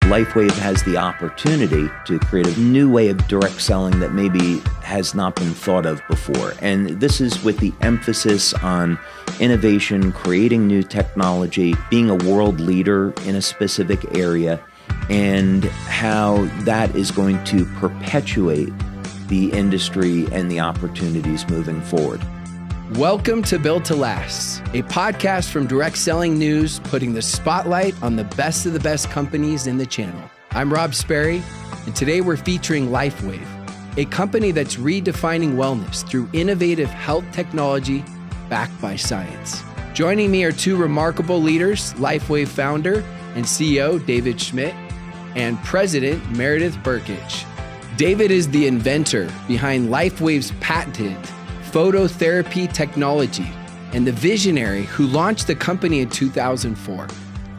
LifeWave has the opportunity to create a new way of direct selling that maybe has not been thought of before. And this is with the emphasis on innovation, creating new technology, being a world leader in a specific area, and how that is going to perpetuate the industry and the opportunities moving forward. Welcome to Built to Last, a podcast from Direct Selling News, putting the spotlight on the best of the best companies in the channel. I'm Rob Sperry, and today we're featuring LifeWave, a company that's redefining wellness through innovative health technology backed by science. Joining me are two remarkable leaders, LifeWave founder and CEO David Schmidt and President Meredith Burkich. David is the inventor behind LifeWave's patented phototherapy technology and the visionary who launched the company in 2004.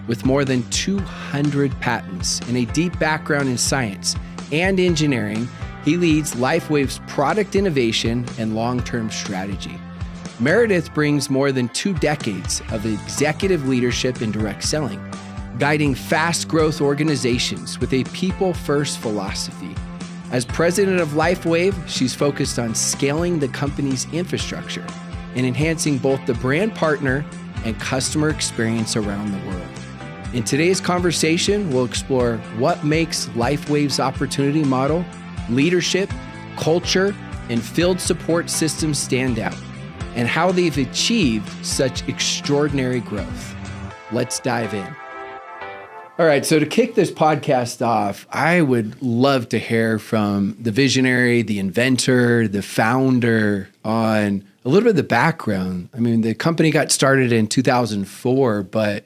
With more than 200 patents and a deep background in science and engineering, he leads LifeWave's product innovation and long-term strategy. Meredith brings more than 2 decades of executive leadership in direct selling, guiding fast-growth organizations with a people-first philosophy. As president of LifeWave, she's focused on scaling the company's infrastructure and enhancing both the brand partner and customer experience around the world. In today's conversation, we'll explore what makes LifeWave's opportunity model, leadership, culture, and field support systems stand out, and how they've achieved such extraordinary growth. Let's dive in. All right, so to kick this podcast off, I would love to hear from the visionary, the inventor, the founder on a little bit of the background. I mean, the company got started in 2004, but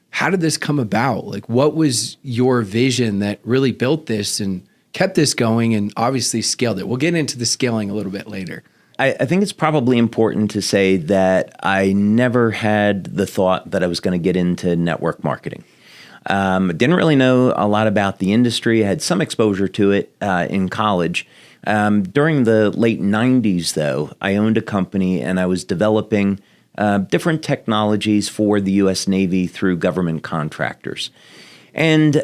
how did this come about? Like, what was your vision that really built this and kept this going and obviously scaled it? We'll get into the scaling a little bit later. I think it's probably important to say that I never had the thought that I was going to get into network marketing. Didn't really know a lot about the industry. I had some exposure to it in college. During the late 90s, though, I owned a company and I was developing different technologies for the U.S. Navy through government contractors. And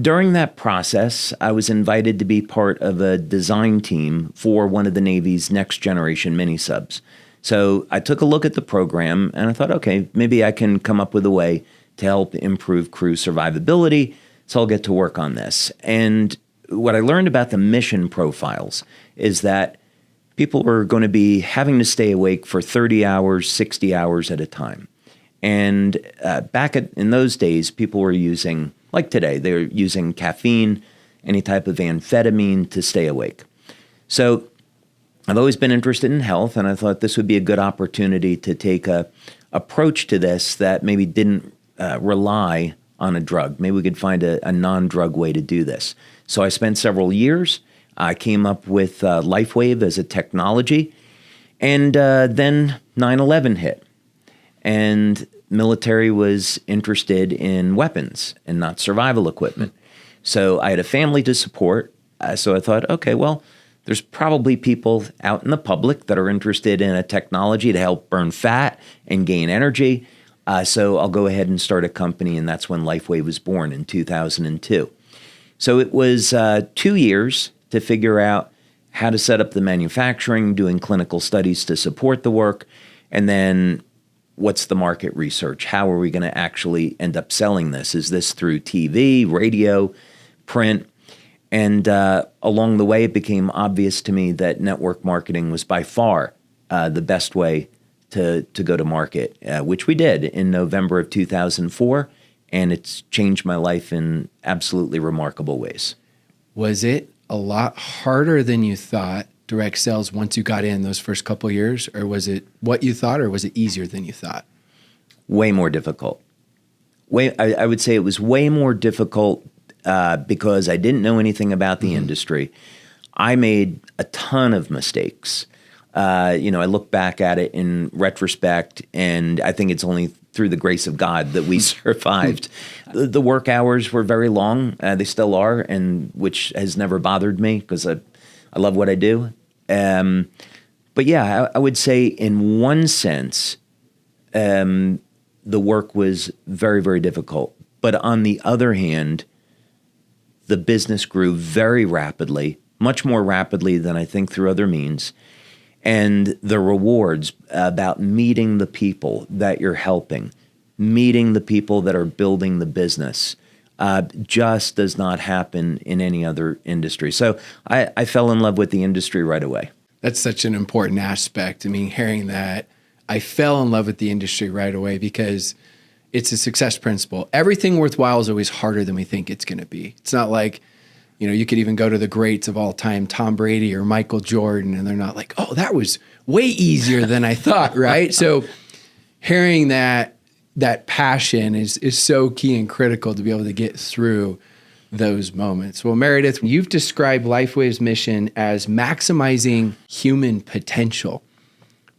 during that process, I was invited to be part of a design team for one of the Navy's next generation mini subs. So I took a look at the program and I thought, okay, maybe I can come up with a way to help improve crew survivability, so I'll get to work on this. And what I learned about the mission profiles is that people were going to be having to stay awake for 30 hours, 60 hours at a time. And in those days, people were using, like today, they were using caffeine, any type of amphetamine to stay awake. So I've always been interested in health, and I thought this would be a good opportunity to take a approach to this that maybe didn't rely on a drug. Maybe we could find a non-drug way to do this. So I spent several years. I came up with LifeWave as a technology. And then 9/11 hit. And military was interested in weapons and not survival equipment. So I had a family to support. So I thought, okay, well, there's probably people out in the public that are interested in a technology to help burn fat and gain energy. So I'll go ahead and start a company, and that's when LifeWave was born in 2002. So it was 2 years to figure out how to set up the manufacturing, doing clinical studies to support the work, and then what's the market research? How are we going to actually end up selling this? Is this through TV, radio, print? And along the way, it became obvious to me that network marketing was by far the best way to go to market, which we did in November of 2004, and it's changed my life in absolutely remarkable ways. Was it a lot harder than you thought, direct sales, once you got in those first couple of years, or was it what you thought, or was it easier than you thought? Way more difficult. I would say it was way more difficult because I didn't know anything about the industry. I made a ton of mistakes. I look back at it in retrospect, and I think it's only through the grace of God that we survived. The work hours were very long. They still are, and which has never bothered me because I love what I do. But yeah, I would say in one sense, the work was very, very difficult. But on the other hand, the business grew very rapidly, much more rapidly than I think through other means. And the rewards about meeting the people that you're helping, meeting the people that are building the business, just does not happen in any other industry. So I fell in love with the industry right away. That's such an important aspect. I mean, hearing that, I fell in love with the industry right away because it's a success principle. Everything worthwhile is always harder than we think it's going to be. It's not like, you could even go to the greats of all time, Tom Brady or Michael Jordan, and they're not like, oh, that was way easier than I thought, right? So hearing that passion is so key and critical to be able to get through those moments. Well, Meredith, you've described LifeWave's mission as maximizing human potential.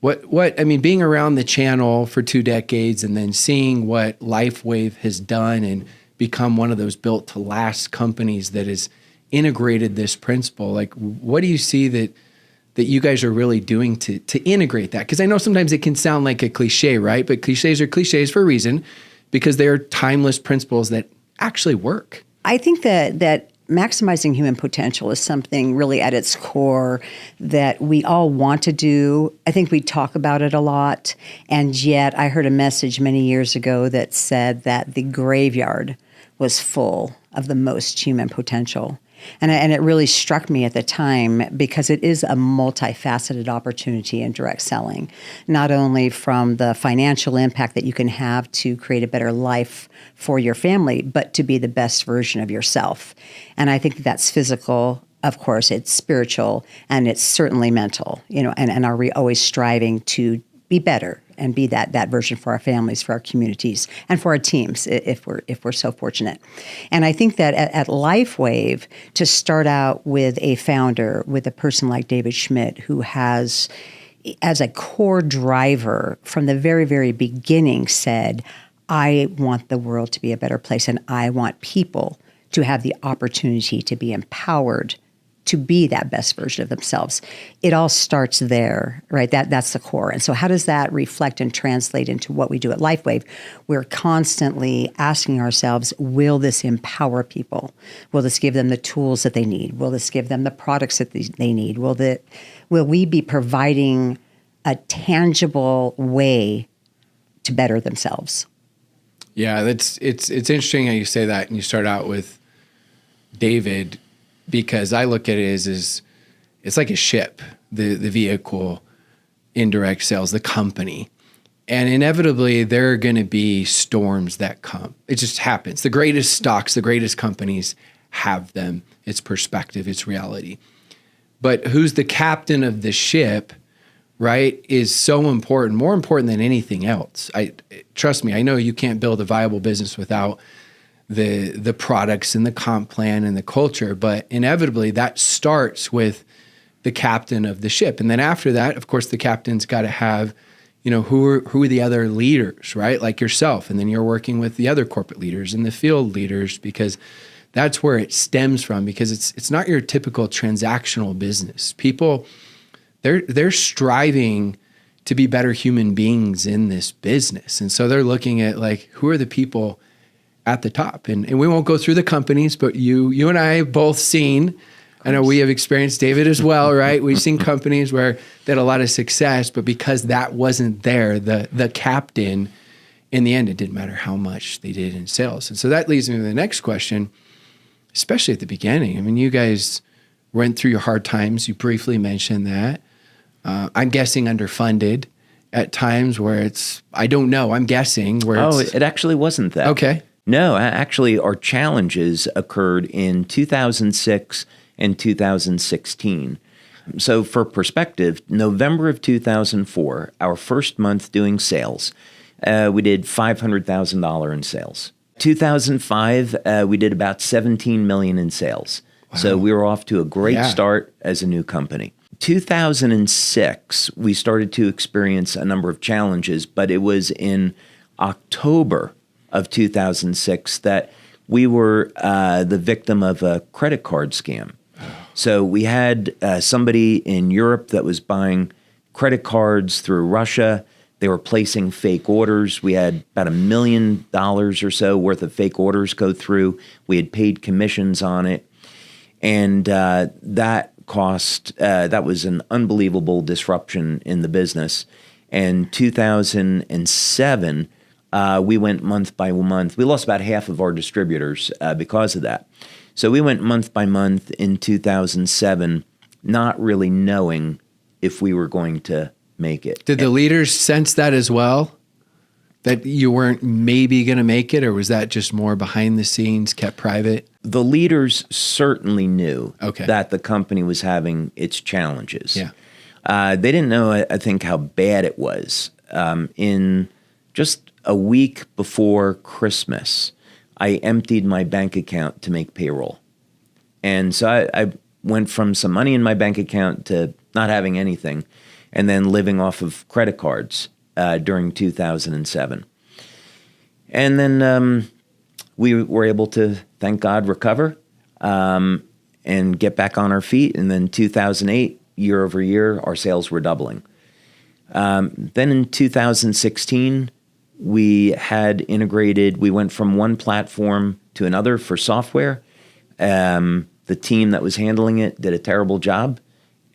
Being around the channel for 2 decades and then seeing what LifeWave has done and become one of those built to last companies that has integrated this principle, like what do you see that you guys are really doing to integrate that? Because I know sometimes it can sound like a cliche, right? But cliches are cliches for a reason because they are timeless principles that actually work. I think that maximizing human potential is something really at its core that we all want to do. I think we talk about it a lot. And yet I heard a message many years ago that said that the graveyard was full of the most human potential. And it really struck me at the time because it is a multifaceted opportunity in direct selling, not only from the financial impact that you can have to create a better life for your family, but to be the best version of yourself. And I think that's physical. Of course, it's spiritual, and it's certainly mental, and are we always striving to be better and be that version for our families, for our communities, and for our teams if we're so fortunate. And I think that at LifeWave, to start out with a founder, with a person like David Schmidt, who has, as a core driver from the very, very beginning, said, I want the world to be a better place, and I want people to have the opportunity to be empowered to be that best version of themselves. It all starts there, right? That's the core. And so how does that reflect and translate into what we do at LifeWave? We're constantly asking ourselves, will this empower people? Will this give them the tools that they need? Will this give them the products that they need? Will we be providing a tangible way to better themselves? Yeah, it's interesting how you say that, and you start out with David, because I look at it as it's like a ship, the vehicle, indirect sales, the company. And inevitably, there are going to be storms that come. It just happens. The greatest stocks, the greatest companies have them. It's perspective, it's reality. But who's the captain of the ship, right, is so important, more important than anything else. Trust me, I know you can't build a viable business without the products and the comp plan and the culture, but inevitably that starts with the captain of the ship. And then after that, of course, the captain's got to have, who are the other leaders, right? Like yourself. And then you're working with the other corporate leaders and the field leaders, because that's where it stems from, because it's not your typical transactional business. People, they're striving to be better human beings in this business. And so they're looking at, like, who are the people at the top? And we won't go through the companies, but you and I have both seen, I know we have experienced, David as well, right? We've seen companies where they had a lot of success, but because that wasn't there, the captain, in the end, it didn't matter how much they did in sales. And so that leads me to the next question, especially at the beginning. I mean, you guys went through your hard times. You briefly mentioned that. I'm guessing underfunded at times where I don't know, I'm guessing where it actually wasn't that. Okay. No, actually, our challenges occurred in 2006 and 2016. So for perspective, November of 2004, our first month doing sales, we did $500,000 in sales. 2005, we did about $17 million in sales. Wow. So we were off to a great start as a new company. 2006, we started to experience a number of challenges, but it was in October of 2006 that we were the victim of a credit card scam. So we had somebody in Europe that was buying credit cards through Russia, They were placing fake orders. We had about $1 million or so worth of fake orders go through. We had paid commissions on it. And that was an unbelievable disruption in the business. And 2007, we went month by month. We lost about half of our distributors because of that. So we went month by month in 2007, not really knowing if we were going to make it. Did the leaders sense that as well? That you weren't maybe going to make it, or was that just more behind the scenes, kept private? The leaders certainly knew that the company was having its challenges. Yeah. They didn't know, I think, how bad it was. In just a week before Christmas, I emptied my bank account to make payroll. And so I went from some money in my bank account to not having anything, and then living off of credit cards during 2007. And then we were able to, thank God, recover and get back on our feet. And then 2008, year over year, our sales were doubling. Then in 2016, we had integrated, we went from one platform to another for software. The team that was handling it did a terrible job.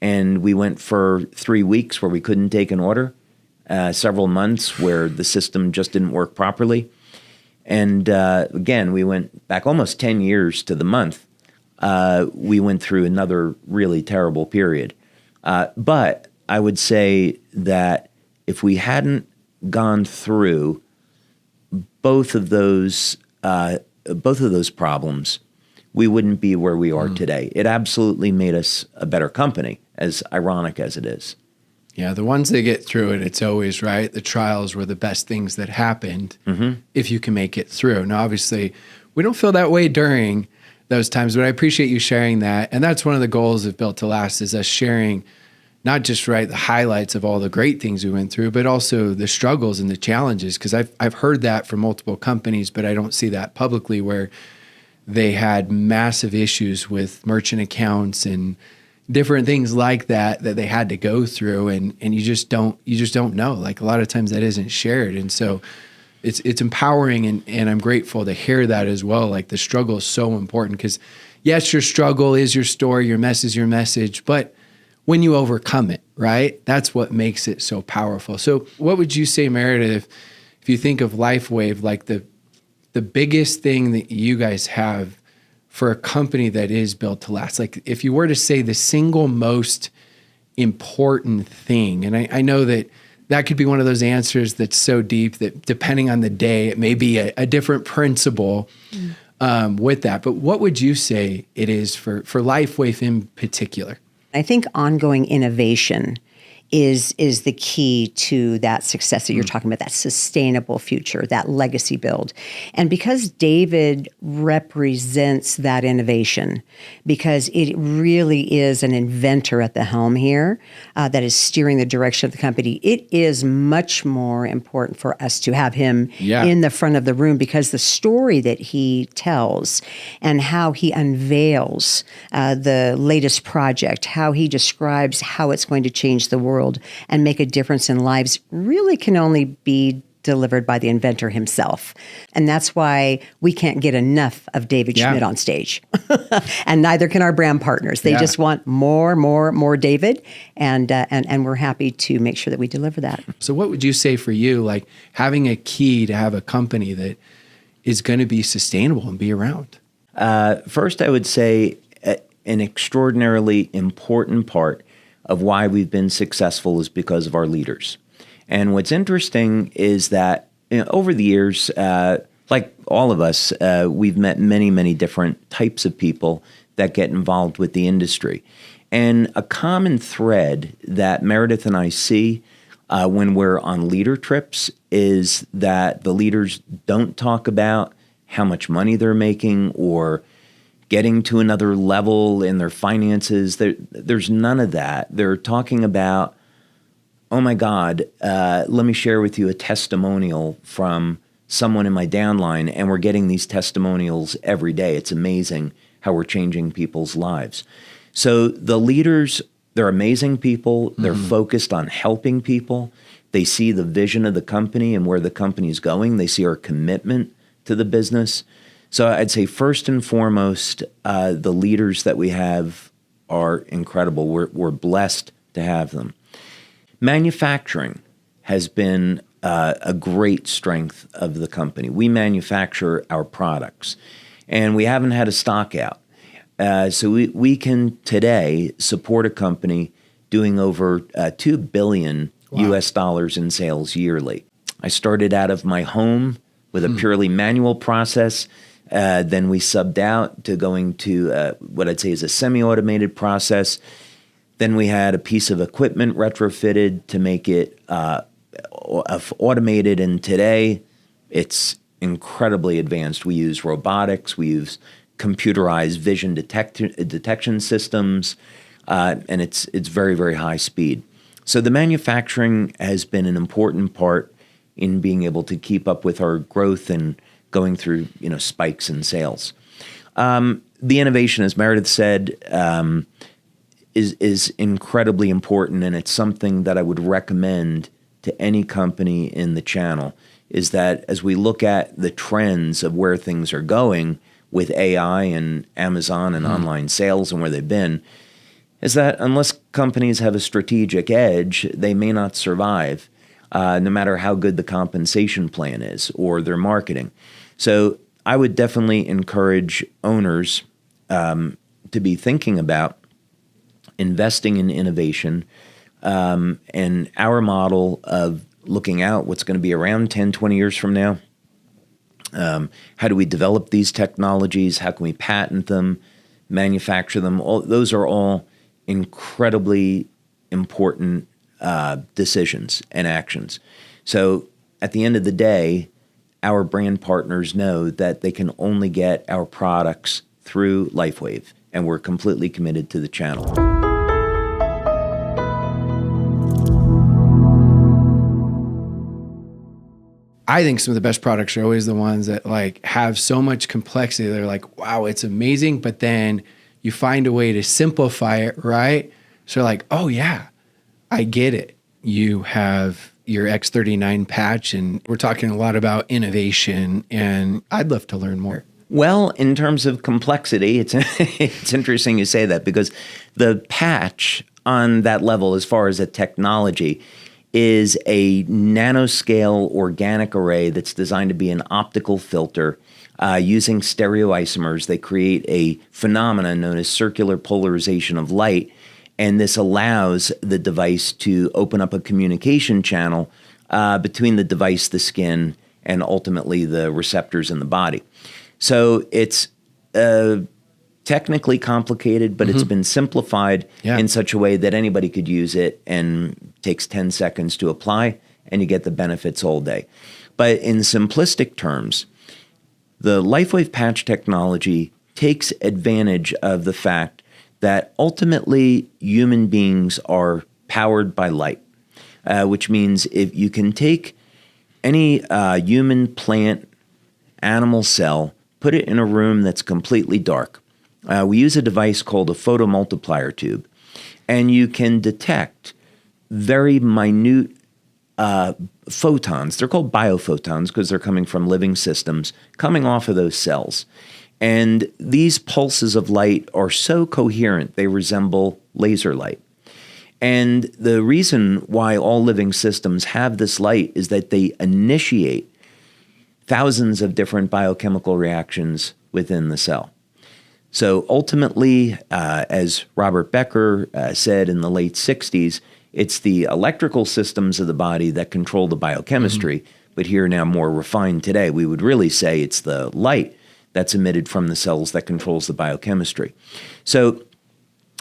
And we went for 3 weeks where we couldn't take an order, several months where the system just didn't work properly. And again, we went back almost 10 years to the month. We went through another really terrible period. But I would say that if we hadn't gone through both of those problems, we wouldn't be where we are today. It absolutely made us a better company, as ironic as it is. Yeah, the ones that get through it, it's always right. The trials were the best things that happened if you can make it through. Now, obviously, we don't feel that way during those times, but I appreciate you sharing that. And that's one of the goals of Built to Last, is us sharing not just the highlights of all the great things we went through, but also the struggles and the challenges. Because I've heard that from multiple companies, but I don't see that publicly, where they had massive issues with merchant accounts and different things like that they had to go through, and you just don't know. Like, a lot of times that isn't shared, and so it's empowering, and I'm grateful to hear that as well. Like, the struggle is so important, because yes, your struggle is your story, your mess is your message, but when you overcome it, right, that's what makes it so powerful. So what would you say, Meredith, if you think of LifeWave, like the biggest thing that you guys have for a company that is built to last? Like, if you were to say the single most important thing, and I know that could be one of those answers that's so deep that depending on the day, it may be a different principle with that. But what would you say it is for LifeWave in particular? I think ongoing innovation is the key to that success that you're talking about, that sustainable future, that legacy build. And because David represents that innovation, because it really is an inventor at the helm here that is steering the direction of the company, it is much more important for us to have him in the front of the room, because the story that he tells and how he unveils the latest project, how he describes how it's going to change the world and make a difference in lives, really can only be delivered by the inventor himself. And that's why we can't get enough of David Schmidt on stage. And neither can our brand partners. They just want more David. And we're happy to make sure that we deliver that. So what would you say for you, like having a key to have a company that is going to be sustainable and be around? First, I would say an extraordinarily important part of why we've been successful is because of our leaders. And what's interesting is that over the years, like all of us, we've met many different types of people that get involved with the industry. And a common thread that Meredith and I see when we're on leader trips is that the leaders don't talk about how much money they're making or getting to another level in their finances. There's none of that. They're talking about, oh my God, let me share with you a testimonial from someone in my downline, and we're getting these testimonials every day. It's amazing how we're changing people's lives. So the leaders, they're amazing people. They're focused on helping people, They see the vision of the company and where the company is going. They see our commitment to the business. So I'd say first and foremost, the leaders that we have are incredible. We're blessed to have them. Manufacturing has been a great strength of the company. We manufacture our products, and we haven't had a stock out. So we can today support a company doing over $2 billion US dollars in sales yearly. I started out of my home with a purely manual process. Then we subbed out to going to what I'd say is a semi-automated process. Then we had a piece of equipment retrofitted to make it automated, and today it's incredibly advanced. We use robotics, we use computerized vision detection systems, and it's very, very high speed. So the manufacturing has been an important part in being able to keep up with our growth and going through spikes in sales. The innovation, as Meredith said, is incredibly important, and it's something that I would recommend to any company in the channel, is that as we look at the trends of where things are going with AI and Amazon and online sales and where they've been, is that unless companies have a strategic edge, they may not survive, no matter how good the compensation plan is or their marketing. So I would definitely encourage owners to be thinking about investing in innovation, and our model of looking out what's going to be around 10, 20 years from now. How do we develop these technologies? How can we patent them, manufacture them? Those are all incredibly important decisions and actions. So at the end of the day, our brand partners know that they can only get our products through LifeWave, and we're completely committed to the channel. I think some of the best products are always the ones that have so much complexity. They're like, wow, it's amazing. But then you find a way to simplify it, right? So oh yeah, I get it. You have your X39 patch, and we're talking a lot about innovation, and I'd love to learn more. Well, in terms of complexity, it's interesting you say that, because the patch on that level, as far as a technology, is a nanoscale organic array that's designed to be an optical filter. Using stereoisomers, they create a phenomenon known as circular polarization of light, and this allows the device to open up a communication channel between the device, the skin, and ultimately the receptors in the body. So it's technically complicated, but it's been simplified in such a way that anybody could use it, and takes 10 seconds to apply, and you get the benefits all day. But in simplistic terms, the LifeWave patch technology takes advantage of the fact that ultimately human beings are powered by light, which means if you can take any human, plant, animal cell, put it in a room that's completely dark. We use a device called a photomultiplier tube, and you can detect very minute photons. They're called biophotons because they're coming from living systems, coming off of those cells. And these pulses of light are so coherent, they resemble laser light. And the reason why all living systems have this light is that they initiate thousands of different biochemical reactions within the cell. So ultimately, as Robert Becker said in the late 60s, it's the electrical systems of the body that control the biochemistry. But here now, more refined today, we would really say it's the light that's emitted from the cells that controls the biochemistry. So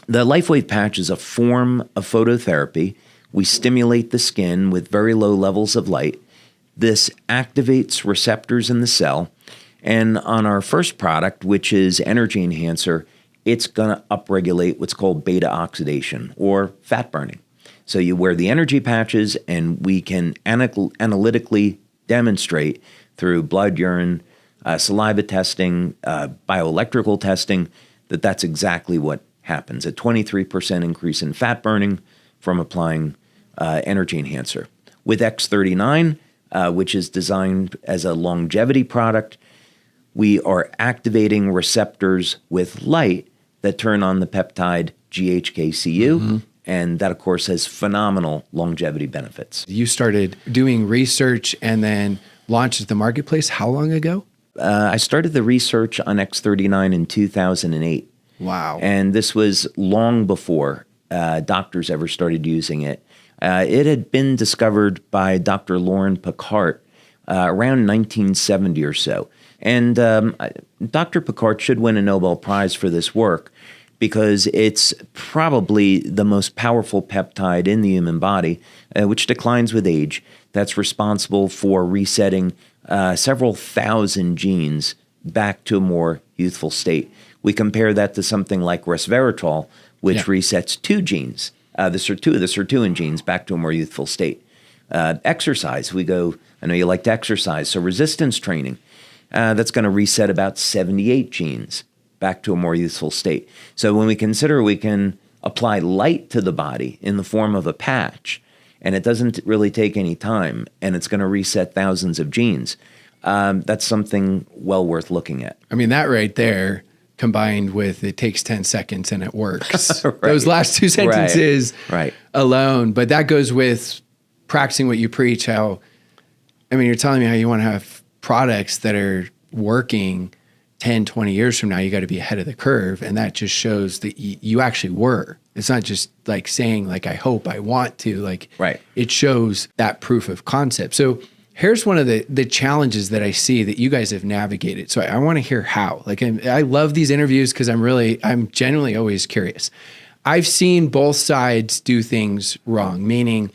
the LifeWave patch is a form of phototherapy. We stimulate the skin with very low levels of light. This activates receptors in the cell. And on our first product, which is Energy Enhancer, it's going to upregulate what's called beta oxidation or fat burning. So you wear the energy patches, and we can analytically demonstrate through blood, urine, saliva testing, bioelectrical testing, that that's exactly what happens. A 23% increase in fat burning from applying Energy Enhancer. With X39, which is designed as a longevity product, we are activating receptors with light that turn on the peptide GHKCU, and that, of course, has phenomenal longevity benefits. You started doing research and then launched at the marketplace how long ago? I started the research on X39 in 2008. Wow. And this was long before doctors ever started using it. It had been discovered by Dr. Lauren Picard around 1970 or so. And Dr. Picard should win a Nobel Prize for this work because it's probably the most powerful peptide in the human body, which declines with age. That's responsible for resetting several thousand genes back to a more youthful state. We compare that to something like resveratrol, which resets two genes, the sirtuin genes, back to a more youthful state. Exercise, I know you like to exercise, so resistance training, that's going to reset about 78 genes back to a more youthful state. So when we consider we can apply light to the body in the form of a patch, and it doesn't really take any time, and it's going to reset thousands of genes, that's something well worth looking at. I mean, that right there, combined with it takes 10 seconds and it works. Right. Those last two sentences alone. But that goes with practicing what you preach, you're telling me how you want to have products that are working 10, 20 years from now. You got to be ahead of the curve. And that just shows that you actually were. It's not just like saying like, I hope, I want to, it shows that proof of concept. So here's one of the challenges that I see that you guys have navigated. So I want to hear how. I love these interviews because I'm genuinely always curious. I've seen both sides do things wrong, meaning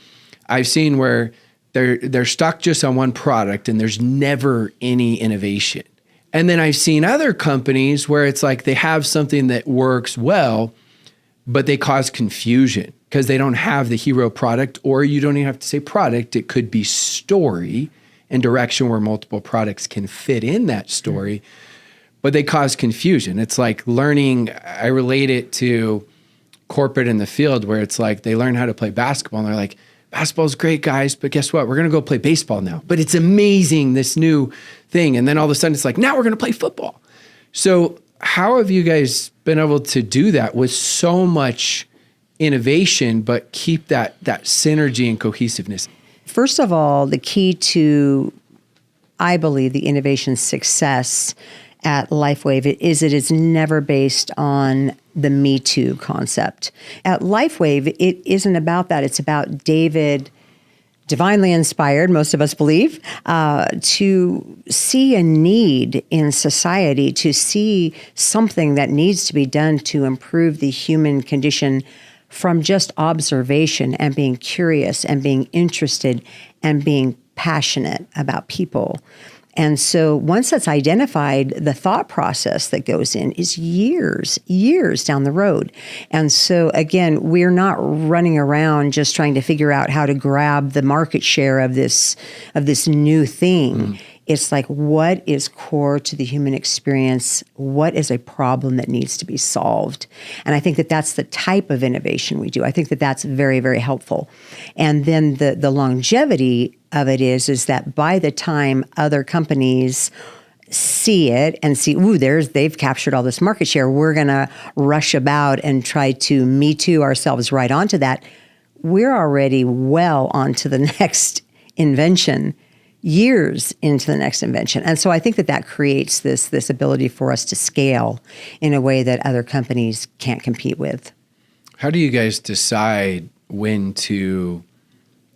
I've seen where they're stuck just on one product and there's never any innovation. And then I've seen other companies where it's like they have something that works well, but they cause confusion because they don't have the hero product, or you don't even have to say product. It could be story and direction where multiple products can fit in that story, but they cause confusion. It's like learning, I relate it to corporate in the field where it's like they learn how to play basketball and they're like, basketball's great, guys, but guess what? We're going to go play baseball now. But it's amazing, this new thing. And then all of a sudden it's like, now we're going to play football. So how have you guys been able to do that with so much innovation, but keep that synergy and cohesiveness? First of all, the key to, I believe, the innovation success at LifeWave is it is never based on the Me Too concept. At LifeWave, it isn't about that. It's about David, divinely inspired, most of us believe, to see a need in society, to see something that needs to be done to improve the human condition from just observation and being curious and being interested and being passionate about people. And so once that's identified, the thought process that goes in is years down the road. And so again, we're not running around just trying to figure out how to grab the market share of this new thing. It's like, what is core to the human experience? What is a problem that needs to be solved? And I think that that's the type of innovation we do. I think that that's very, very helpful. And then the longevity of it is that by the time other companies see it and see, they've captured all this market share, we're going to rush about and try to Me Too ourselves right onto that. We're already well onto the next invention, years into the next invention. And so I think that creates this ability for us to scale in a way that other companies can't compete with. How do you guys decide when to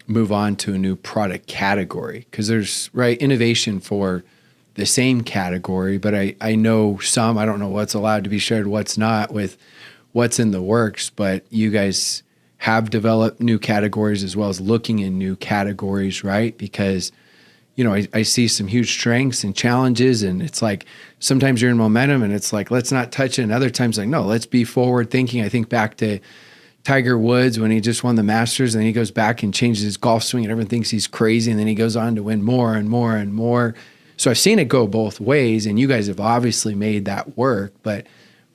move on to a new product category? Because there's innovation for the same category, but I know some, I don't know what's allowed to be shared, what's not, with what's in the works, but you guys have developed new categories as well as looking in new categories, right? Because I see some huge strengths and challenges, and it's like sometimes you're in momentum and it's like, let's not touch it. And other times like, no, let's be forward thinking. I think back to Tiger Woods when he just won the Masters, and he goes back and changes his golf swing and everyone thinks he's crazy. And then he goes on to win more and more and more. So I've seen it go both ways, and you guys have obviously made that work, but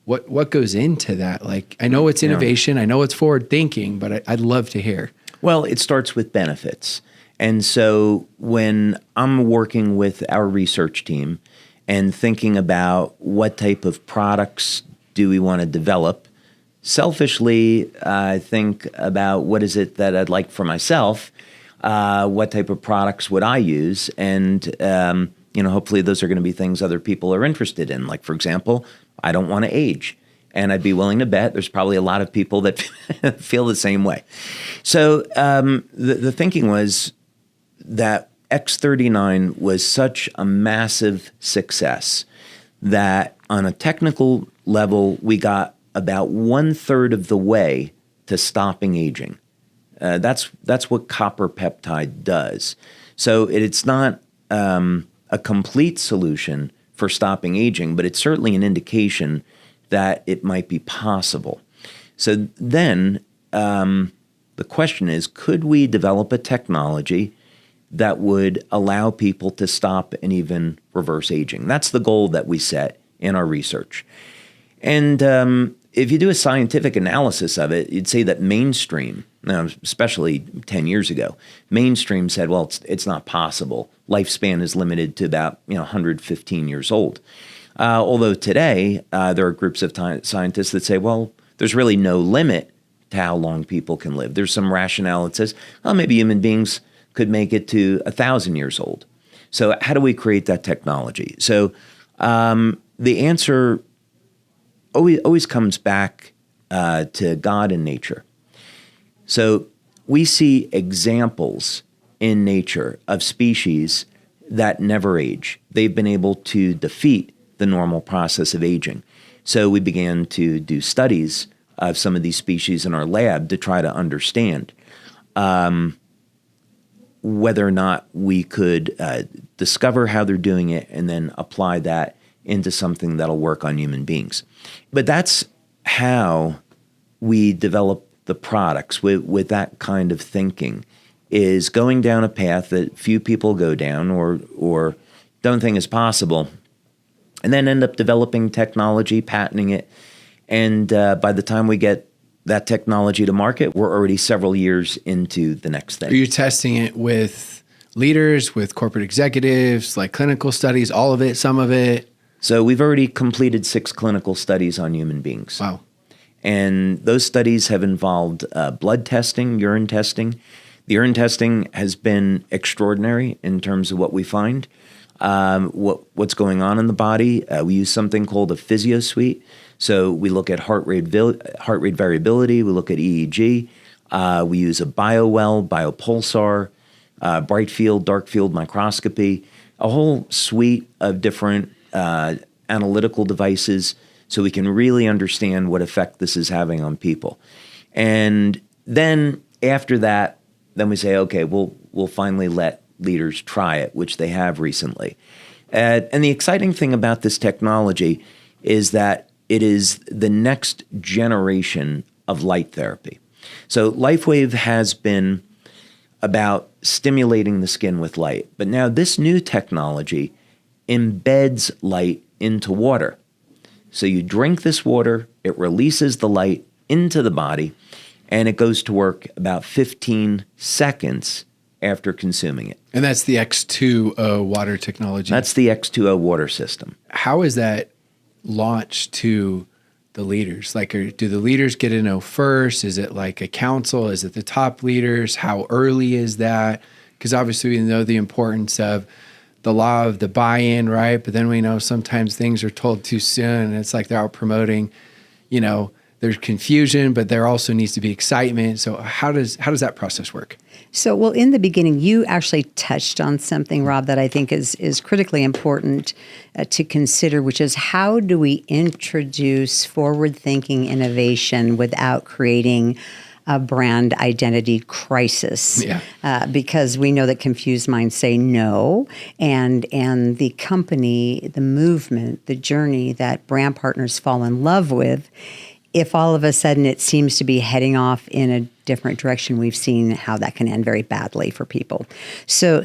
what goes into that? Like, I know it's innovation, I know it's forward thinking, but I'd love to hear. Well, it starts with benefits. And so when I'm working with our research team and thinking about what type of products do we want to develop, selfishly, I think about what is it that I'd like for myself, what type of products would I use, and hopefully those are going to be things other people are interested in. Like, for example, I don't want to age. And I'd be willing to bet there's probably a lot of people that feel the same way. So the thinking was that X39 was such a massive success that on a technical level, we got about 1/3 of the way to stopping aging. That's what copper peptide does. So it's not a complete solution for stopping aging, but it's certainly an indication that it might be possible. So then the question is, could we develop a technology that would allow people to stop and even reverse aging? That's the goal that we set in our research. And if you do a scientific analysis of it, you'd say that mainstream, especially 10 years ago, mainstream said, well, it's not possible. Lifespan is limited to about 115 years old. Although today, there are groups of scientists that say, well, there's really no limit to how long people can live. There's some rationale that says, well, maybe human beings could make it to 1,000 years old. So how do we create that technology? So the answer always comes back to God and nature. So we see examples in nature of species that never age. They've been able to defeat the normal process of aging. So we began to do studies of some of these species in our lab to try to understand whether or not we could discover how they're doing it and then apply that into something that'll work on human beings. But that's how we develop the products with that kind of thinking, is going down a path that few people go down or don't think is possible, and then end up developing technology, patenting it. And by the time we get that technology to market, we're already several years into the next thing. Are you testing it with leaders, with corporate executives, like clinical studies, all of it, some of it? So we've already completed 6 clinical studies on human beings. Wow. And those studies have involved blood testing, urine testing. The urine testing has been extraordinary in terms of what we find, what's going on in the body. We use something called a physio suite. So we look at heart rate variability. We look at EEG. We use a BioWell, biopulsar, bright field, dark field microscopy, a whole suite of different analytical devices so we can really understand what effect this is having on people. And then after that, then we say, okay, we'll finally let leaders try it, which they have recently. And the exciting thing about this technology is that it is the next generation of light therapy. So LifeWave has been about stimulating the skin with light, but now this new technology embeds light into water. So you drink this water, it releases the light into the body, and it goes to work about 15 seconds after consuming it. And that's the X2O water technology. That's the X2O water system. How is that launched to the leaders? Like, do the leaders get to know first? Is it like a council? Is it the top leaders? How early is that? Because obviously we know the importance of the law of the buy-in, right? But then we know sometimes things are told too soon, and it's like they're out promoting, there's confusion, but there also needs to be excitement. So how does that process work? So, well, in the beginning, you actually touched on something, Rob, that I think is critically important to consider, which is how do we introduce forward-thinking innovation without creating a brand identity crisis? Yeah. Because we know that confused minds say no, and the company, the movement, the journey that brand partners fall in love with, if all of a sudden it seems to be heading off in a different direction, we've seen how that can end very badly for people. So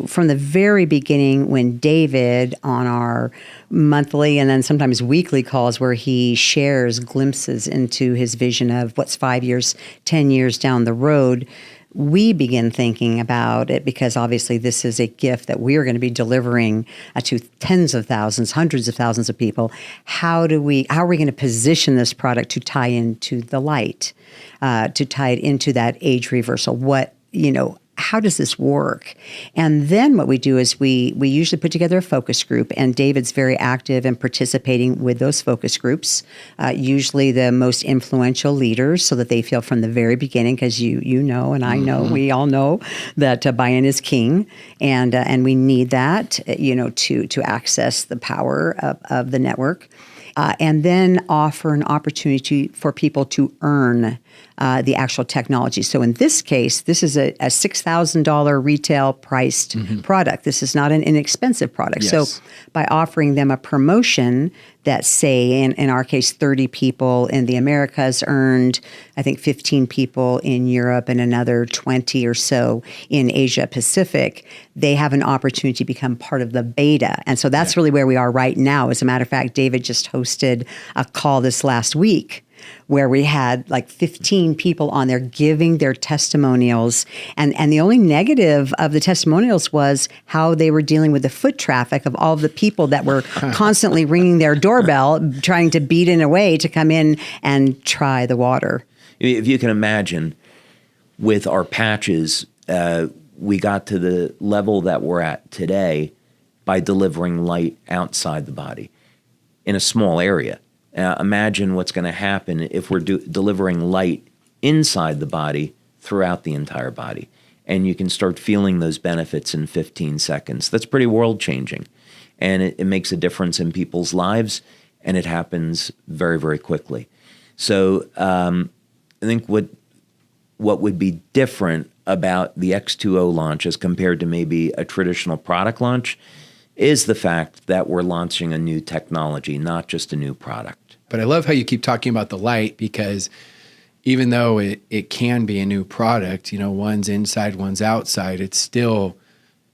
from the very beginning, when David, on our monthly and then sometimes weekly calls where he shares glimpses into his vision of what's 5 years, 10 years down the road, we begin thinking about it, because obviously this is a gift that we are going to be delivering to tens of thousands, hundreds of thousands of people. How are we going to position this product to tie into the light, to tie it into that age reversal? How does this work? And then what we do is we usually put together a focus group, and David's very active in participating with those focus groups, usually the most influential leaders, so that they feel from the very beginning, because you know, and I know, we all know that buy-in is king, and we need that, to access the power of the network. And then offer an opportunity for people to earn the actual technology. So in this case, this is a $6,000 retail priced product. This is not an inexpensive product. Yes. So by offering them a promotion that, say, in our case, 30 people in the Americas earned, I think 15 people in Europe and another 20 or so in Asia Pacific, they have an opportunity to become part of the beta. And so that's really where we are right now. As a matter of fact, David just hosted a call this last week where we had like 15 people on there giving their testimonials. And the only negative of the testimonials was how they were dealing with the foot traffic of all of the people that were constantly ringing their doorbell, trying to beat in a way to come in and try the water. If you can imagine, with our patches, we got to the level that we're at today by delivering light outside the body in a small area. Imagine what's going to happen if we're delivering light inside the body throughout the entire body. And you can start feeling those benefits in 15 seconds. That's pretty world-changing. And it makes a difference in people's lives, and it happens very, very quickly. So I think what would be different about the X2O launch as compared to maybe a traditional product launch is the fact that we're launching a new technology, not just a new product. But I love how you keep talking about the light, because even though it can be a new product, one's inside, one's outside, it still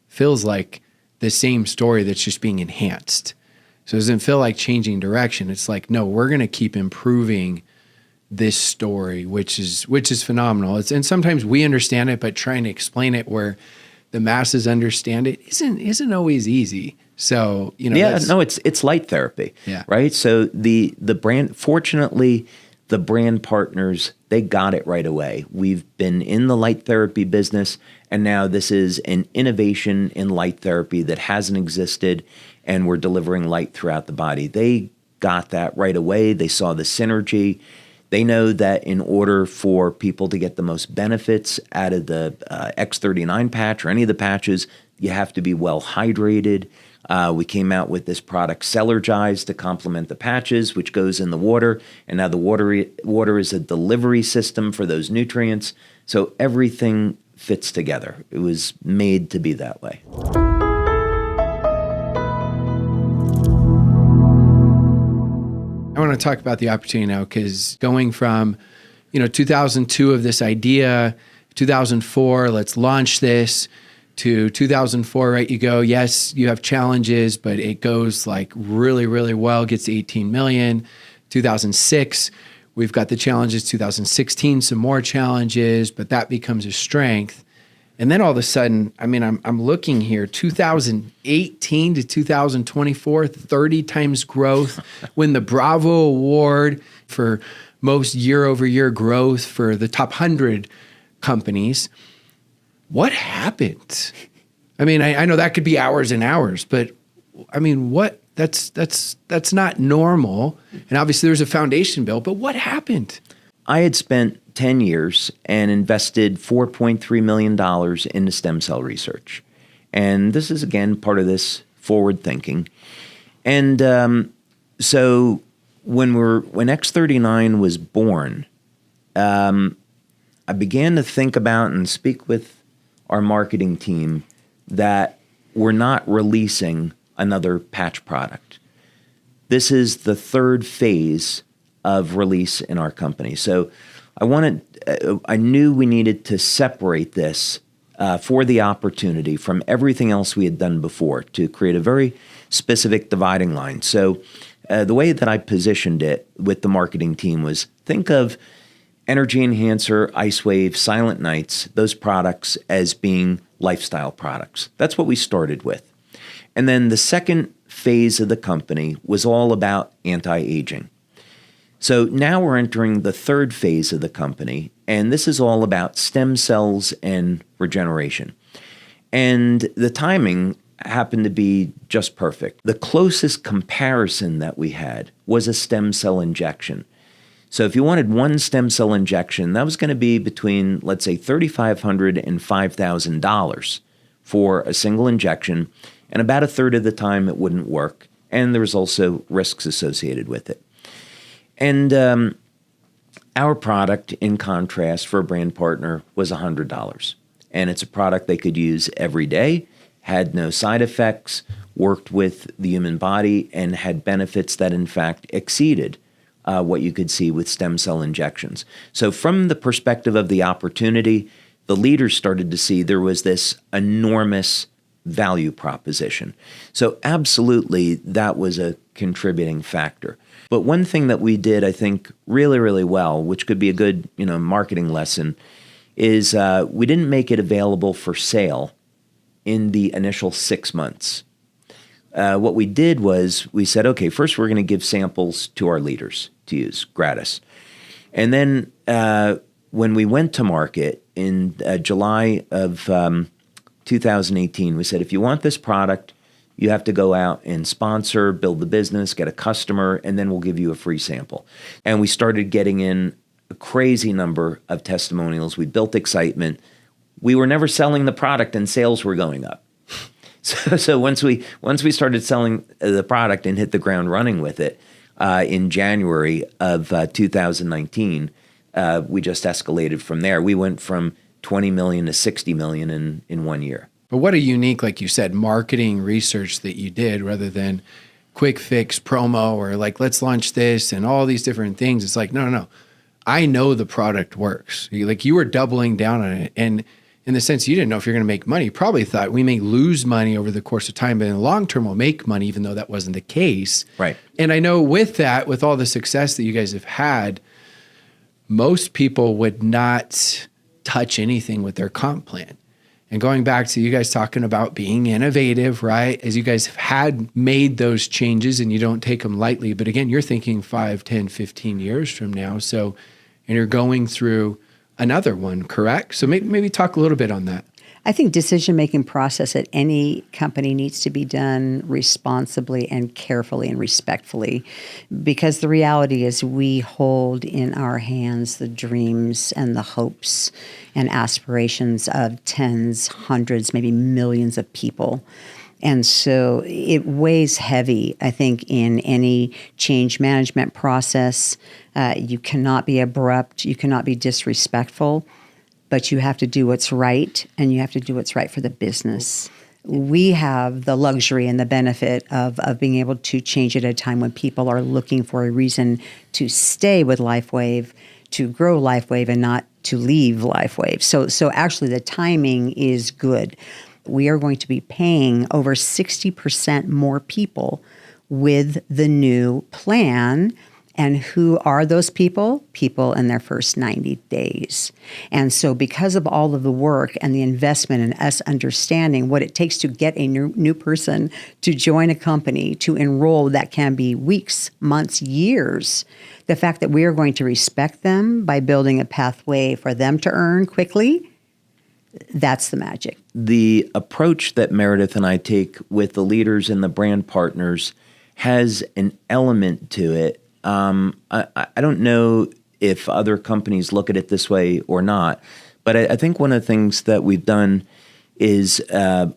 feels like the same story that's just being enhanced. So it doesn't feel like changing direction. It's like, no, we're going to keep improving this story, which is phenomenal. And sometimes we understand it, but trying to explain it where the masses understand it isn't always easy. So, it's light therapy, right? So the brand, fortunately, the brand partners, they got it right away. We've been in the light therapy business, and now this is an innovation in light therapy that hasn't existed, and we're delivering light throughout the body. They got that right away. They saw the synergy. They know that in order for people to get the most benefits out of the X39 patch or any of the patches, you have to be well hydrated. We came out with this product, Cellergize, to complement the patches, which goes in the water. And now the water is a delivery system for those nutrients. So everything fits together. It was made to be that way. I want to talk about the opportunity now, because going from, 2002 of this idea, 2004, let's launch this, to 2004, right? You go, yes, you have challenges, but it goes like really, really well, gets to 18 million. 2006, we've got the challenges. 2016, some more challenges, but that becomes a strength. And then all of a sudden, I'm looking here, 2018 to 2024, 30 times growth, win the Bravo Award for most year-over-year growth for the top 100 companies. What happened? I know that could be hours and hours, but what? That's not normal. And obviously there's a foundation built, but what happened? I had spent 10 years and invested $4.3 million into stem cell research. And this is, again, part of this forward thinking. And so when X39 was born, I began to think about and speak with our marketing team that we're not releasing another patch product. This is the third phase of release in our company. So I knew we needed to separate this for the opportunity from everything else we had done before to create a very specific dividing line. So the way that I positioned it with the marketing team was, think of Energy Enhancer, IceWave, Silent Nights, those products as being lifestyle products. That's what we started with. And then the second phase of the company was all about anti-aging. So now we're entering the third phase of the company, and this is all about stem cells and regeneration. And the timing happened to be just perfect. The closest comparison that we had was a stem cell injection. So if you wanted one stem cell injection, that was going to be between, let's say, $3,500 and $5,000 for a single injection, and about a third of the time it wouldn't work, and there was also risks associated with it. And our product, in contrast, for a brand partner was $100. And it's a product they could use every day, had no side effects, worked with the human body, and had benefits that, in fact, exceeded what you could see with stem cell injections. So from the perspective of the opportunity, the leaders started to see there was this enormous value proposition. So absolutely, that was a contributing factor. But one thing that we did, I think, really, really well, which could be a good, marketing lesson, is we didn't make it available for sale in the initial 6 months. What we did was we said, okay, first we're going to give samples to our leaders to use gratis. And then when we went to market in July of 2018, we said, if you want this product, you have to go out and sponsor, build the business, get a customer, and then we'll give you a free sample. And we started getting in a crazy number of testimonials. We built excitement. We were never selling the product, and sales were going up. So once we started selling the product and hit the ground running with it in January of 2019, we just escalated from there. We went from 20 million to 60 million in 1 year. But what a unique, like you said, marketing research that you did rather than quick fix promo or like, let's launch this and all these different things. It's like, no. I know the product works. You were doubling down on it. And in the sense you didn't know if you're going to make money, you probably thought we may lose money over the course of time, but in the long term we'll make money, even though that wasn't the case. Right. And I know with that, with all the success that you guys have had, most people would not touch anything with their comp plan. And going back to you guys talking about being innovative, right? As you guys have had made those changes and you don't take them lightly, but again, you're thinking 5, 10, 15 years from now. So, and you're going through another one, correct? So maybe talk a little bit on that. I think decision-making process at any company needs to be done responsibly and carefully and respectfully, because the reality is we hold in our hands the dreams and the hopes and aspirations of tens, hundreds, maybe millions of people. And so it weighs heavy, I think, in any change management process. You cannot be abrupt. You cannot be disrespectful. But you have to do what's right, and you have to do what's right for the business. We have the luxury and the benefit of being able to change at a time when people are looking for a reason to stay with LifeWave, to grow LifeWave, and not to leave LifeWave. So actually the timing is good. We are going to be paying over 60% more people with the new plan. And who are those people? People in their first 90 days. And so because of all of the work and the investment and us understanding what it takes to get a new person to join a company, to enroll, that can be weeks, months, years, the fact that we are going to respect them by building a pathway for them to earn quickly, that's the magic. The approach that Meredith and I take with the leaders and the brand partners has an element to it. I don't know if other companies look at it this way or not, but I think one of the things that we've done is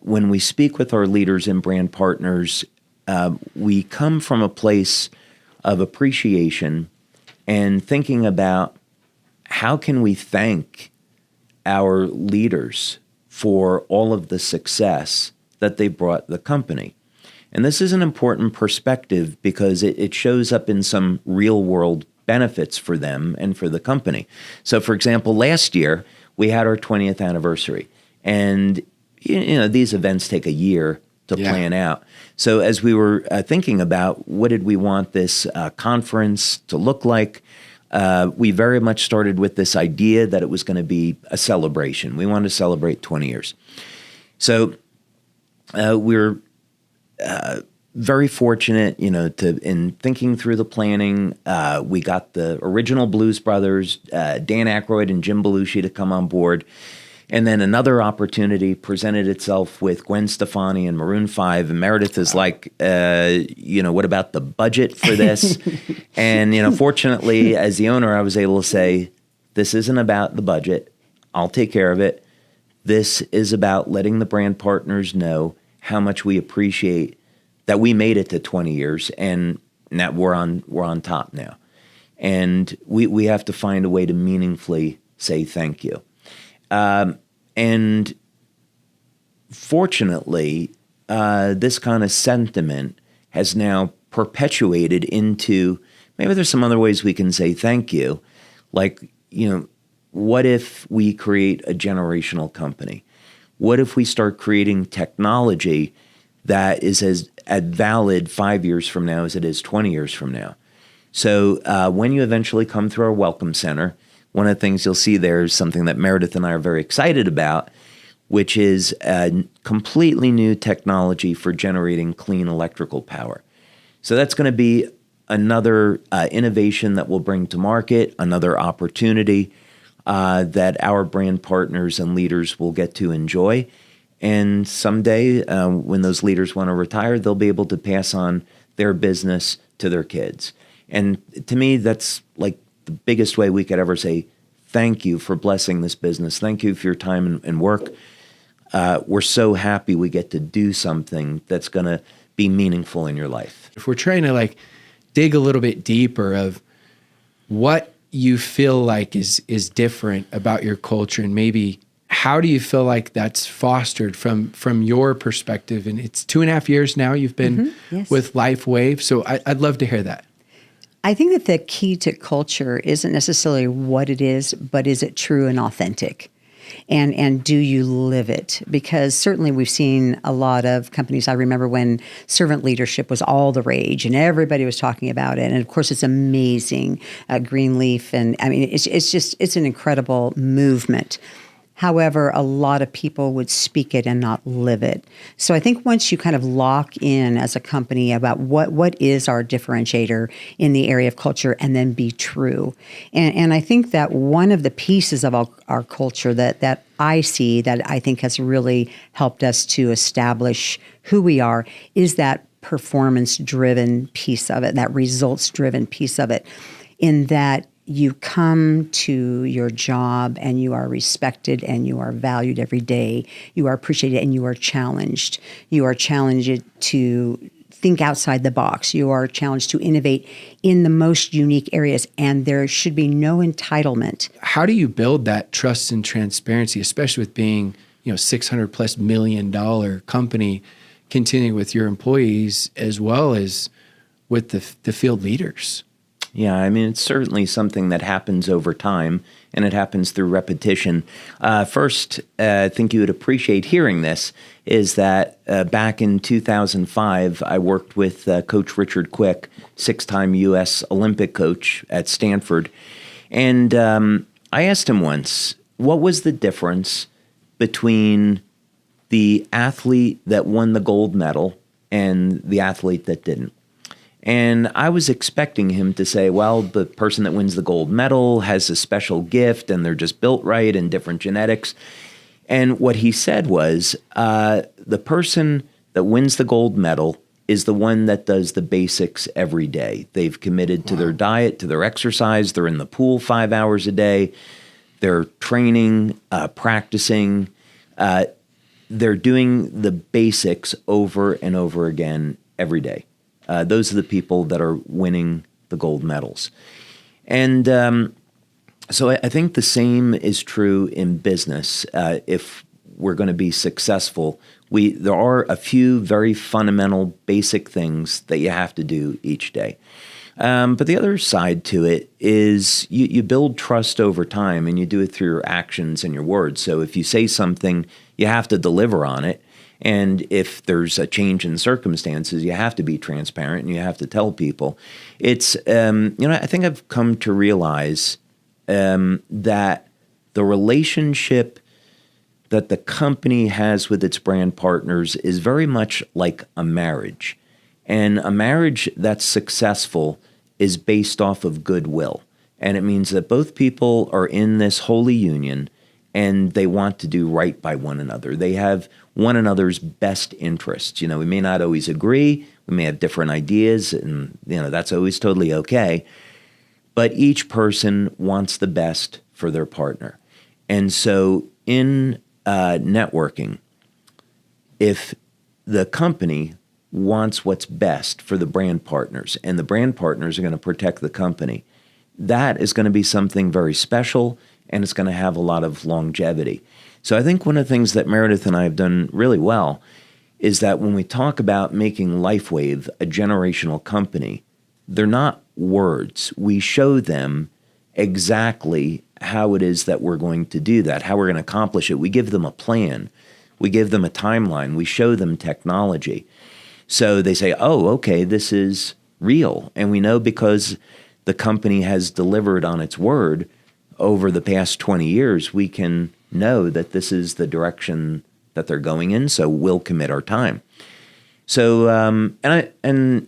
when we speak with our leaders and brand partners, we come from a place of appreciation and thinking about how can we thank our leaders for all of the success that they brought the company. And this is an important perspective because it shows up in some real world benefits for them and for the company. So for example, last year we had our 20th anniversary, and these events take a year to plan out. So as we were thinking about what did we want this conference to look like, we very much started with this idea that it was going to be a celebration. We wanted to celebrate 20 years. So we're very fortunate, in thinking through the planning. We got the original Blues Brothers, Dan Aykroyd and Jim Belushi, to come on board. And then another opportunity presented itself with Gwen Stefani and Maroon 5. And Meredith is like, what about the budget for this? And, fortunately, as the owner, I was able to say, this isn't about the budget. I'll take care of it. This is about letting the brand partners know how much we appreciate that we made it to 20 years and that we're on top now. And we have to find a way to meaningfully say thank you. And fortunately, this kind of sentiment has now perpetuated into, maybe there's some other ways we can say thank you. Like, what if we create a generational company? What if we start creating technology that is as valid 5 years from now as it is 20 years from now? So when you eventually come through our Welcome Center, one of the things you'll see there is something that Meredith and I are very excited about, which is a completely new technology for generating clean electrical power. So that's going to be another innovation that we'll bring to market, another opportunity that our brand partners and leaders will get to enjoy. And someday, when those leaders want to retire, they'll be able to pass on their business to their kids. And to me, that's like the biggest way we could ever say thank you for blessing this business. Thank you for your time and work. We're so happy we get to do something that's going to be meaningful in your life. If we're trying to dig a little bit deeper of what you feel like is different about your culture, and maybe how do you feel like that's fostered from your perspective? And it's 2.5 years now you've been with LifeWave. So I'd love to hear that. I think that the key to culture isn't necessarily what it is, but is it true and authentic? And do you live it? Because certainly we've seen a lot of companies. I remember when servant leadership was all the rage and everybody was talking about it. And of course, it's amazing, Greenleaf. And I mean, it's an incredible movement. However, a lot of people would speak it and not live it. So I think once you kind of lock in as a company about what is our differentiator in the area of culture, and then be true. And I think that one of the pieces of our culture that I see that I think has really helped us to establish who we are is that performance-driven piece of it, that results-driven piece of it, in that you come to your job and you are respected and you are valued every day. You are appreciated and you are challenged. You are challenged to think outside the box. You are challenged to innovate in the most unique areas, and there should be no entitlement. How do you build that trust and transparency, especially with being, $600+ million company, continuing with your employees as well as with the field leaders? Yeah, I mean, it's certainly something that happens over time, and it happens through repetition. First, I think you would appreciate hearing this, is that back in 2005, I worked with Coach Richard Quick, 6-time U.S. Olympic coach at Stanford. And I asked him once, what was the difference between the athlete that won the gold medal and the athlete that didn't? And I was expecting him to say, well, the person that wins the gold medal has a special gift and they're just built right and different genetics. And what he said was, the person that wins the gold medal is the one that does the basics every day. They've committed to their diet, to their exercise. They're in the pool 5 hours a day. They're training, practicing. They're doing the basics over and over again every day. Those are the people that are winning the gold medals. And so I think the same is true in business. If we're going to be successful, there are a few very fundamental, basic things that you have to do each day. But the other side to it is you build trust over time, and you do it through your actions and your words. So if you say something, you have to deliver on it. And if there's a change in circumstances, you have to be transparent and you have to tell people. It's, I think I've come to realize that the relationship that the company has with its brand partners is very much like a marriage. And a marriage that's successful is based off of goodwill. And it means that both people are in this holy union and they want to do right by one another. They have one another's best interests. We may not always agree. We may have different ideas, and that's always totally okay. But each person wants the best for their partner. And so in networking, if the company wants what's best for the brand partners and the brand partners are going to protect the company, that is going to be something very special and it's going to have a lot of longevity. So I think one of the things that Meredith and I have done really well is that when we talk about making LifeWave a generational company, they're not words. We show them exactly how it is that we're going to do that, how we're going to accomplish it. We give them a plan. We give them a timeline. We show them technology. So they say, oh, okay, this is real. And we know because the company has delivered on its word over the past 20 years, we can know that this is the direction that they're going in. So we'll commit our time. So, as an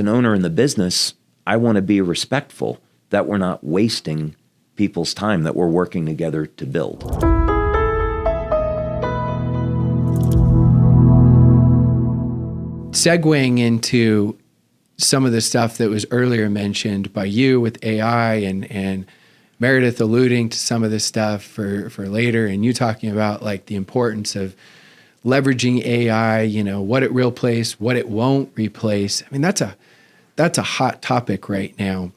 owner in the business, I want to be respectful that we're not wasting people's time, that we're working together to build. Segueing into some of the stuff that was earlier mentioned by you with AI and Meredith alluding to some of this stuff for later, and you talking about like the importance of leveraging AI, what it will replace, what it won't replace. I mean, that's a hot topic right now.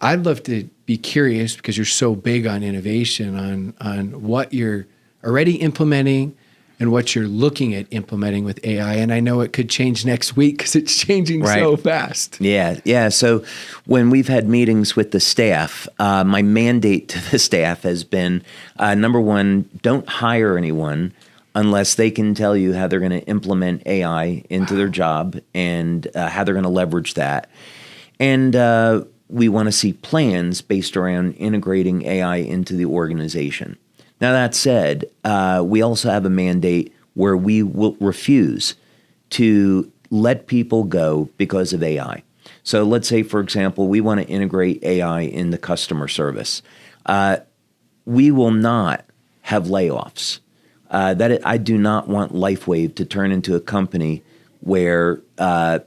I'd love to be curious, because you're so big on innovation, on what you're already implementing and what you're looking at implementing with AI. And I know it could change next week because it's changing so fast. Yeah. So when we've had meetings with the staff, my mandate to the staff has been, number one, don't hire anyone unless they can tell you how they're going to implement AI into their job and how they're going to leverage that. And we want to see plans based around integrating AI into the organization. Now, that said, we also have a mandate where we will refuse to let people go because of AI. So let's say, for example, we want to integrate AI into customer service. We will not have layoffs. I do not want LifeWave to turn into a company where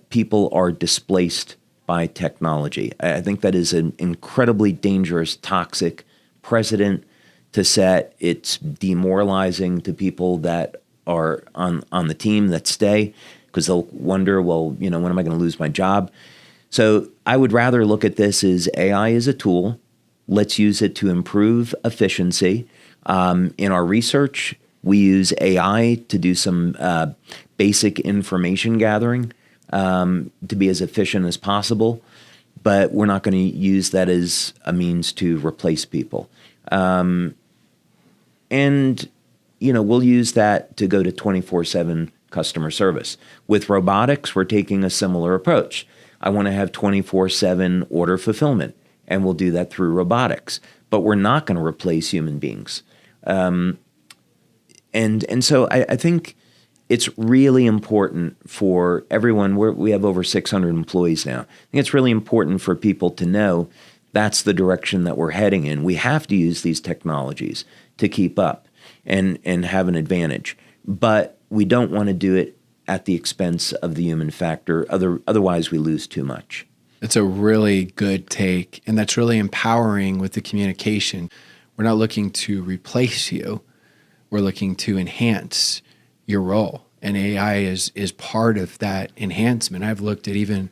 people are displaced by technology. I think that is an incredibly dangerous, toxic precedent to set. It's demoralizing to people that are on the team that stay, because they'll wonder, well, when am I going to lose my job? So I would rather look at this as AI is a tool. Let's use it to improve efficiency. In our research, we use AI to do some basic information gathering to be as efficient as possible, but we're not going to use that as a means to replace people. We'll use that to go to 24/7 customer service. With robotics, we're taking a similar approach. I want to have 24/7 order fulfillment, and we'll do that through robotics. But we're not going to replace human beings. And so I think it's really important for everyone. We have over 600 employees now. I think it's really important for people to know that's the direction that we're heading in. We have to use these technologies to keep up and have an advantage. But we don't want to do it at the expense of the human factor. Otherwise, we lose too much. It's a really good take, and that's really empowering with the communication. We're not looking to replace you. We're looking to enhance your role, and AI is part of that enhancement. I've looked at even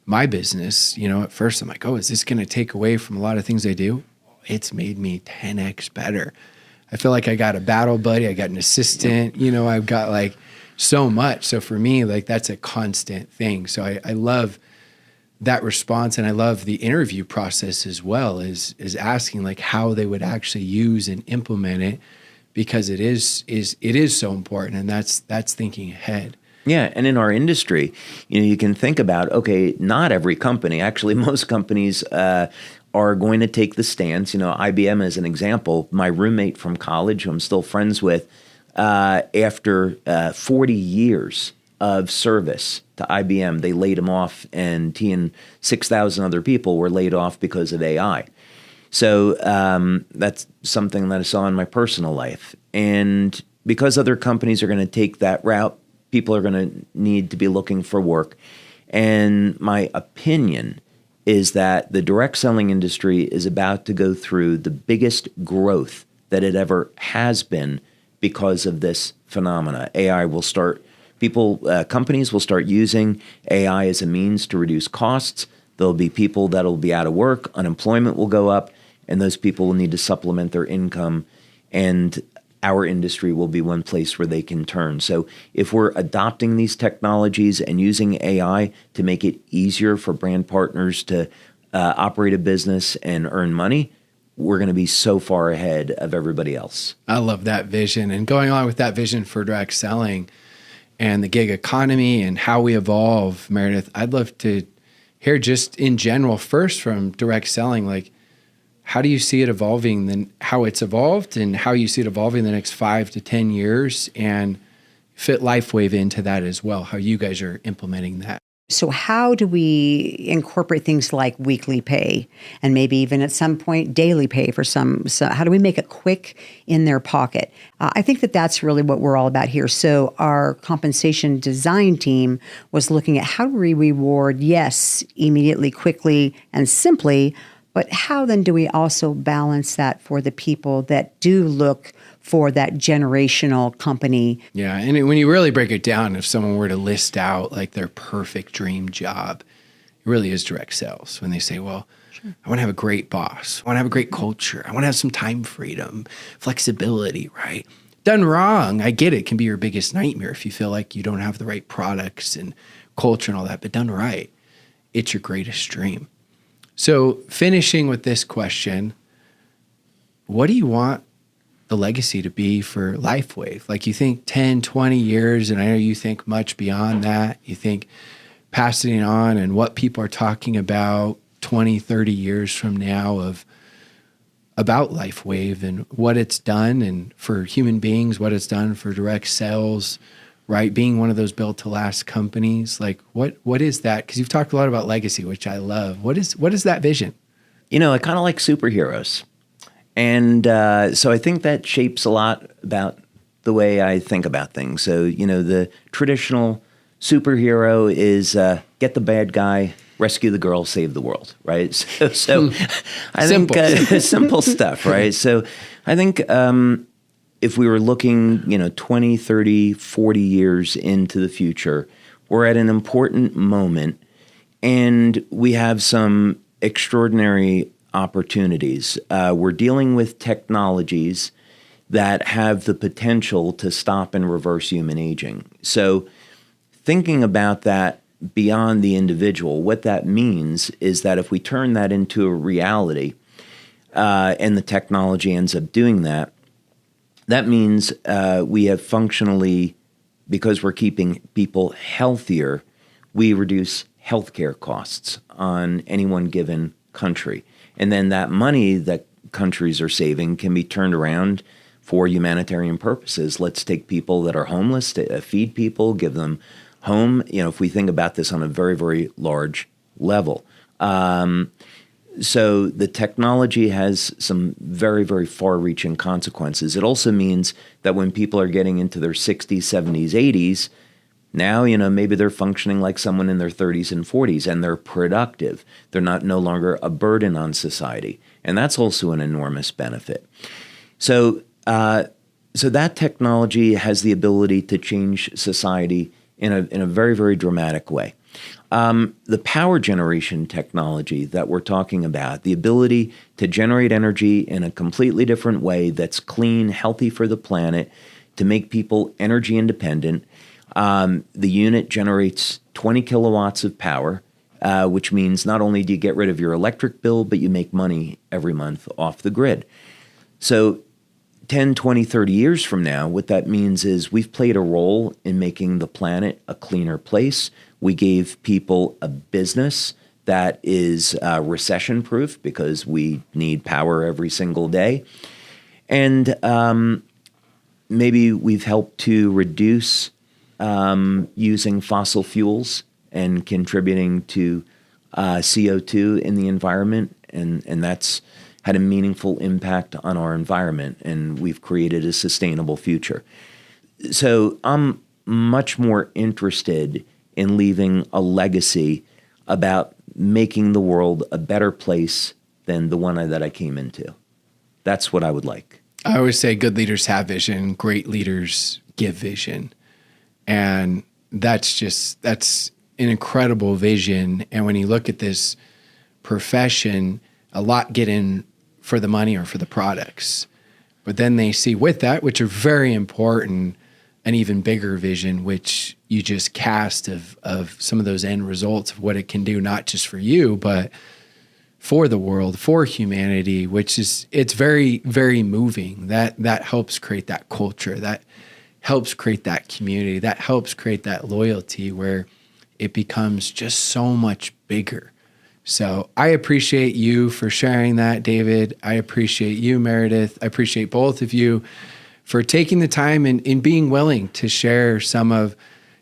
my business, at first I'm like, oh, is this going to take away from a lot of things I do? It's made me 10x better. I feel like I got a battle buddy. I got an assistant, I've got like so much. So for me, like that's a constant thing. So I love that response. And I love the interview process as well, is asking like how they would actually use and implement it, because it is so important, and that's thinking ahead. Yeah, and in our industry, you can think about, okay, not every company, actually most companies are going to take the stance. IBM as an example, my roommate from college, who I'm still friends with, after 40 years of service to IBM, they laid him off, and he and 6,000 other people were laid off because of AI. So that's something that I saw in my personal life. And because other companies are going to take that route, people are going to need to be looking for work. And my opinion is that the direct selling industry is about to go through the biggest growth that it ever has been because of this phenomena. Companies will start using AI as a means to reduce costs. There'll be people that'll be out of work, unemployment will go up, and those people will need to supplement their income, and our industry will be one place where they can turn. So if we're adopting these technologies and using AI to make it easier for brand partners to operate a business and earn money, we're going to be so far ahead of everybody else. I love that vision. And going on with that vision for direct selling and the gig economy and how we evolve, Meredith, I'd love to hear just in general, first from direct selling, like, how do you see it evolving, then how it's evolved and how you see it evolving the next 5 to 10 years, and fit LifeWave into that as well, how you guys are implementing that? So how do we incorporate things like weekly pay and maybe even at some point daily pay for some? So how do we make it quick in their pocket? I think that that's really what we're all about here. So our compensation design team was looking at how do we reward, yes, immediately, quickly, and simply, but how then do we also balance that for the people that do look for that generational company? Yeah, and when you really break it down, if someone were to list out like their perfect dream job, it really is direct sales. When they say, well, sure, I want to have a great boss, I want to have a great culture, I want to have some time freedom, flexibility, right? Done wrong, I get it, can be your biggest nightmare if you feel like you don't have the right products and culture and all that, but done right, it's your greatest dream. So finishing with this question, what do you want the legacy to be for LifeWave? Like, you think 10, 20 years, and I know you think much beyond that. You think passing it on and what people are talking about 20, 30 years from now about LifeWave and what it's done, and for human beings, what it's done for direct sales, right? Being one of those built to last companies. Like, what is that? Because you've talked a lot about legacy, which I love. What is that vision? I kind of like superheroes. And so I think that shapes a lot about the way I think about things. So, the traditional superhero is get the bad guy, rescue the girl, save the world, right? So I think simple stuff, right? So I think if we were looking, 20, 30, 40 years into the future, we're at an important moment, and we have some extraordinary opportunities. We're dealing with technologies that have the potential to stop and reverse human aging. So thinking about that beyond the individual, what that means is that if we turn that into a reality, and the technology ends up doing that, that means we have functionally, because we're keeping people healthier, we reduce healthcare costs on any one given country. And then that money that countries are saving can be turned around for humanitarian purposes. Let's take people that are homeless, to feed people, give them home. If we think about this on a very, very large level. So the technology has some very, very far-reaching consequences. It also means that when people are getting into their 60s, 70s, 80s, now, maybe they're functioning like someone in their 30s and 40s, and they're productive. They're no longer a burden on society. And that's also an enormous benefit. So that technology has the ability to change society in a very, very dramatic way. The power generation technology that we're talking about, the ability to generate energy in a completely different way that's clean, healthy for the planet, to make people energy independent. The unit generates 20 kilowatts of power, which means not only do you get rid of your electric bill, but you make money every month off the grid. So 10, 20, 30 years from now, what that means is we've played a role in making the planet a cleaner place. We gave people a business that is recession-proof because we need power every single day. And maybe we've helped to reduce using fossil fuels and contributing to CO2 in the environment. And that's had a meaningful impact on our environment, and we've created a sustainable future. So I'm much more interested in leaving a legacy about making the world a better place than the one that I came into. That's what I would like. I always say good leaders have vision, great leaders give vision. And that's an incredible vision. And when you look at this profession, a lot get in for the money or for the products. But then they see with that, which are very important, an even bigger vision, which you just cast of some of those end results of what it can do, not just for you, but for the world, for humanity, it's very, very moving. That helps create that culture, that helps create that community, that helps create that loyalty where it becomes just so much bigger. So I appreciate you for sharing that, David. I appreciate you, Meredith. I appreciate both of you for taking the time and being willing to share some of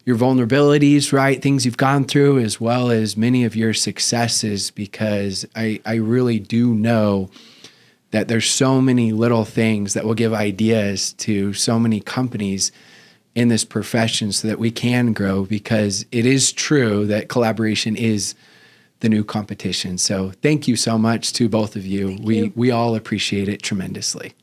your vulnerabilities, right? Things you've gone through, as well as many of your successes, because I really do know that there's so many little things that will give ideas to so many companies in this profession so that we can grow, because it is true that collaboration is the new competition. So thank you so much to both of you. We all appreciate it tremendously.